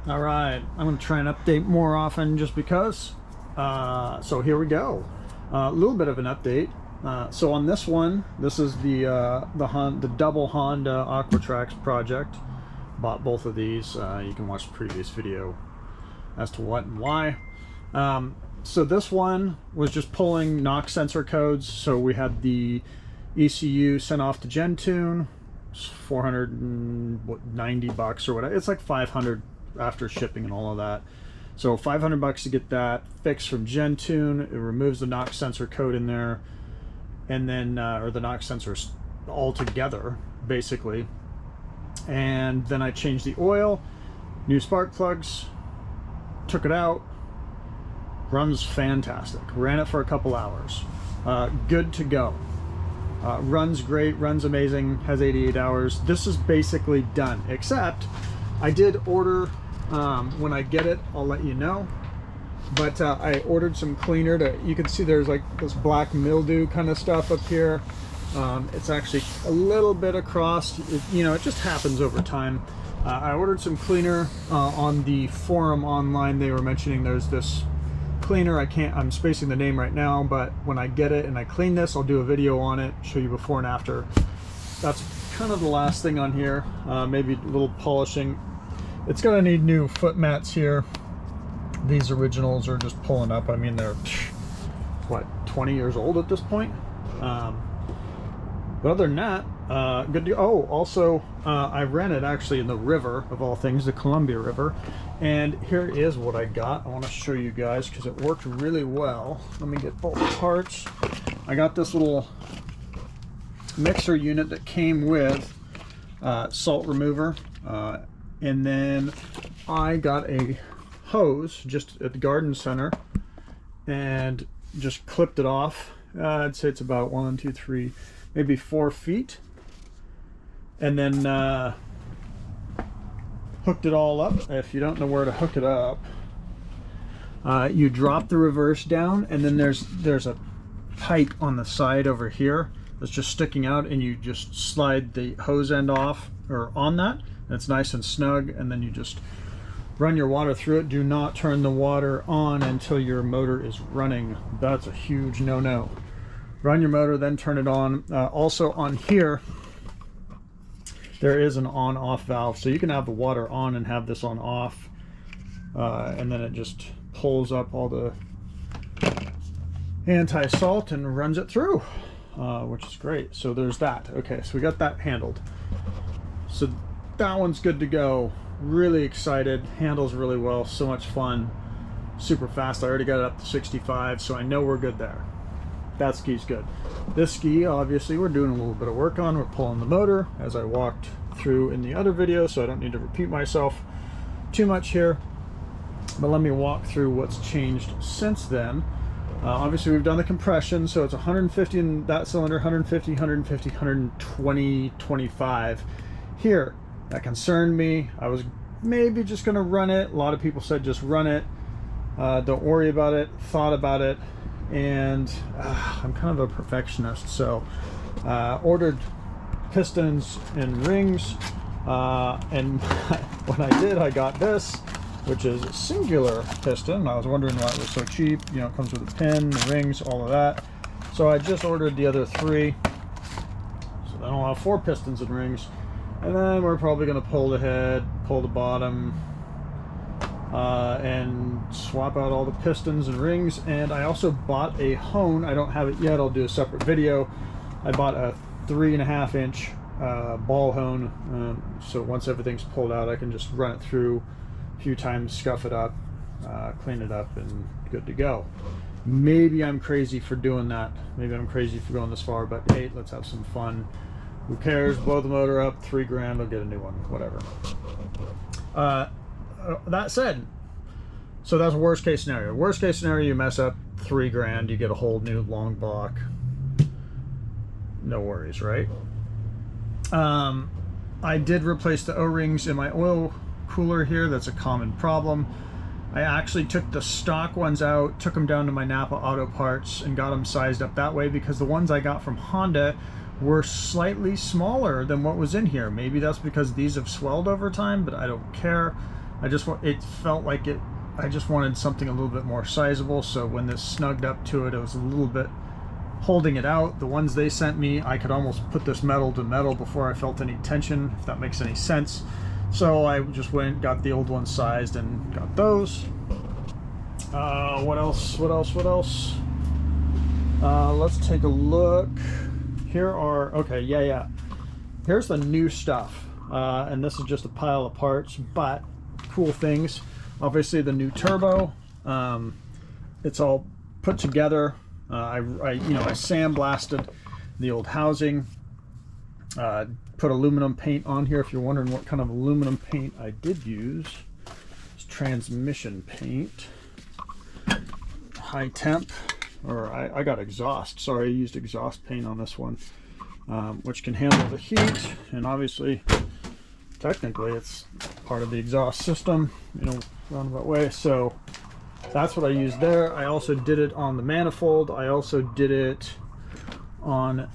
All right, I'm going to try and update more often just because. So here we go. A little bit of an update. So on this one, this is the double Honda Aquatrax project. Bought both of these. You can watch the previous video as to what and why. So this one was just pulling knock sensor codes. So we had the ECU sent off to Gentune. It's $490 or whatever. It's like 500 after shipping and all of that. So 500 bucks to get that fixed from Gentune. It removes the knock sensor code in there, and then or the knock sensors altogether, basically. And then I changed the oil, new spark plugs, took it out. Runs fantastic. Ran it for a couple hours. Good to go. Runs great, runs amazing, has 88 hours. This is basically done, except I did order, when I get it, I'll let you know. But I ordered some cleaner to, you can see there's like this black mildew kind of stuff up here. It's actually a little bit across, you know, it just happens over time. I ordered some cleaner on the forum online. They were mentioning there's this cleaner. I'm spacing the name right now, but when I get it and I clean this, I'll do a video on it, show you before and after. That's kind of the last thing on here. Maybe a little polishing. It's gonna need new foot mats here. These originals are just pulling up. I mean, they're what, 20 years old at this point. But other than that, good to go. Oh, also, I rented actually in the river, of all things, the Columbia River. And here is what I got. I want to show you guys because it worked really well. Let me get both parts. I got this little mixer unit that came with salt remover. And then I got a hose just at the garden center and just clipped it off. I'd say it's about 1, 2, 3, maybe 4 feet. And then hooked it all up. If you don't know where to hook it up, you drop the reverse down, and then there's a pipe on the side over here that's just sticking out, and you just slide the hose end off or on that, and it's nice and snug, and then you just run your water through it. Do not turn the water on until your motor is running. That's a huge no-no. Run your motor, then turn it on. Also on here, there is an on-off valve, so you can have the water on and have this on off, and then it just pulls up all the anti-salt and runs it through, which is great. So there's that. Okay, so we got that handled. So that one's good to go. Really excited. Handles really well. So much fun. Super fast. I already got it up to 65, so I know we're good there. That ski's good. This ski, obviously, we're doing a little bit of work on. We're pulling the motor, as I walked through in the other video, so I don't need to repeat myself too much here. But let me walk through what's changed since then. Obviously, we've done the compression, so it's 150 in that cylinder, 150, 150, 120, 25. Here, that concerned me. I was maybe just going to run it. A lot of people said just run it. Don't worry about it. Thought about it. And I'm kind of a perfectionist, so ordered pistons and rings, and when I did, I got this, which is a singular piston. I was wondering why it was so cheap. You know, it comes with a pin, the rings, all of that. So I just ordered the other 3, so then I'll have 4 pistons and rings, and then we're probably going to pull the head, pull the bottom, and swap out all the pistons and rings. And I also bought a hone. I don't have it yet. I'll do a separate video. I bought a 3.5 inch ball hone, so once everything's pulled out, I can just run it through a few times, scuff it up, clean it up, and good to go. Maybe I'm crazy for doing that. Maybe I'm crazy for going this far, but hey, let's have some fun. Who cares? Blow the motor up, $3 grand, I'll get a new one, whatever. That said, so that's worst case scenario. Worst case scenario, you mess up, $3 grand, you get a whole new long block. No worries, right? I did replace the O-rings in my oil cooler here. That's a common problem. I actually took the stock ones out, took them down to my Napa Auto Parts, and got them sized up that way, because the ones I got from Honda were slightly smaller than what was in here. Maybe that's because these have swelled over time, but I don't care. it felt like it, I just wanted something a little bit more sizable, so when this snugged up to it, it was a little bit holding it out. The ones they sent me, I could almost put this metal to metal before I felt any tension, if that makes any sense. So I just went, got the old ones sized and got those. What else? Let's take a look. Here are, okay, yeah. Here's the new stuff. And this is just a pile of parts, but cool things. Obviously the new turbo. It's all put together. I sandblasted the old housing. Put aluminum paint on here. If you're wondering what kind of aluminum paint I did use, it's transmission paint. High temp, or I got exhaust. Sorry, I used exhaust paint on this one, which can handle the heat, and obviously, technically, it's part of the exhaust system, roundabout way. So that's what I used there. I also did it on the manifold. I also did it on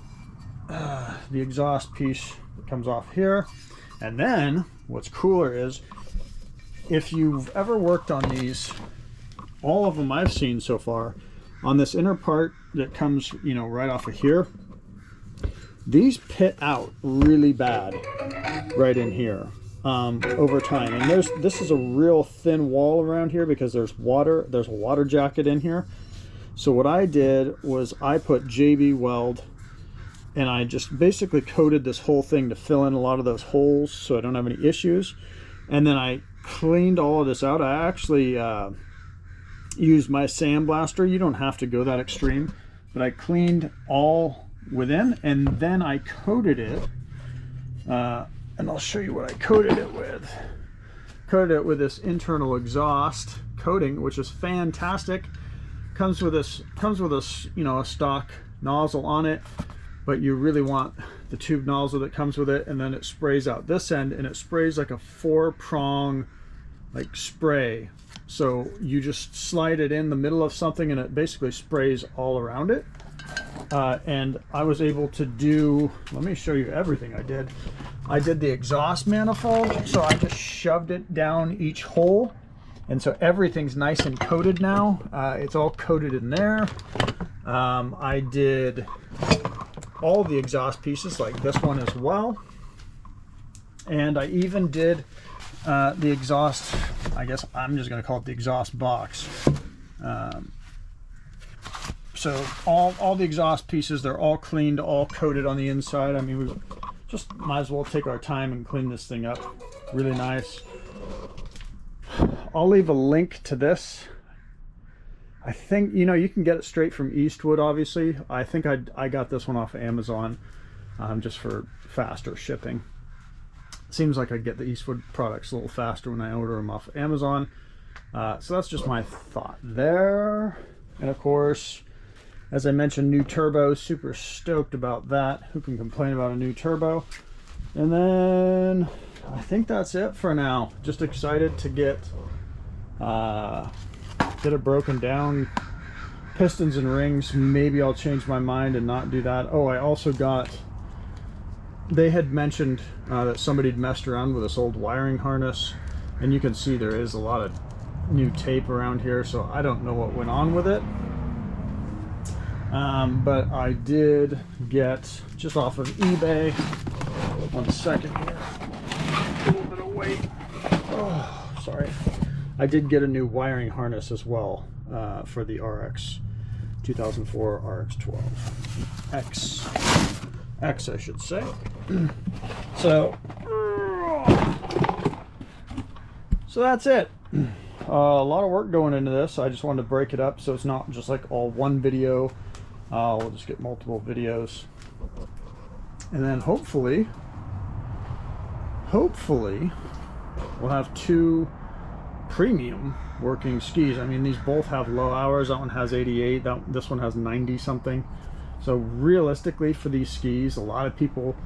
the exhaust piece that comes off here. And then what's cooler is, if you've ever worked on these, all of them I've seen so far, on this inner part that comes, right off of here, these pit out really bad right in here over time. And this is a real thin wall around here because there's a water jacket in here. So what I did was I put JB Weld, and I just basically coated this whole thing to fill in a lot of those holes so I don't have any issues. And then I cleaned all of this out. I actually used my sandblaster. You don't have to go that extreme, but I cleaned all within, and then I coated it, and I'll show you what I coated it with. Coated it with this internal exhaust coating, which is fantastic. Comes with a a stock nozzle on it, but you really want the tube nozzle that comes with it, and then it sprays out this end, and it sprays like a 4-prong spray. So you just slide it in the middle of something and it basically sprays all around it. And I was able to do, let me show you everything I did. I did the exhaust manifold, so I just shoved it down each hole, and so everything's nice and coated now. It's all coated in there. I did all the exhaust pieces, like this one as well, and I even did the exhaust, I guess I'm just going to call it the exhaust box. So all the exhaust pieces, they're all cleaned, all coated on the inside. I mean, we just might as well take our time and clean this thing up. Really nice. I'll leave a link to this. I think, you can get it straight from Eastwood, obviously. I think I got this one off of Amazon, just for faster shipping. Seems like I get the Eastwood products a little faster when I order them off Amazon. So that's just my thought there. And of course, as I mentioned, new turbo, super stoked about that. Who can complain about a new turbo? And then I think that's it for now. Just excited to get it broken down. Pistons and rings, maybe I'll change my mind and not do that. Oh, I also got, they had mentioned that somebody had messed around with this old wiring harness, and you can see there is a lot of new tape around here, so I don't know what went on with it. But I did get, just off of eBay, 1 second here, a little bit of weight. Oh, sorry. I did get a new wiring harness as well for the RX 2004 RX12X. X, I should say. So that's it. A lot of work going into this. I just wanted to break it up so it's not just like all one video. We'll just get multiple videos, and then hopefully we'll have 2 premium working skis. I mean, these both have low hours. That one has 88, this one has 90 something. So realistically, for these skis, a lot of people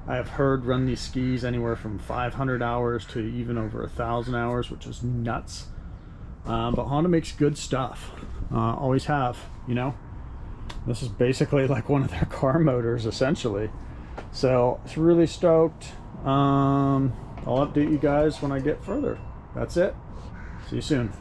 I have heard run these skis anywhere from 500 hours to even over 1,000 hours, which is nuts. But Honda makes good stuff. Always have, This is basically like one of their car motors, essentially. So it's really stoked. I'll update you guys when I get further. That's it. See you soon.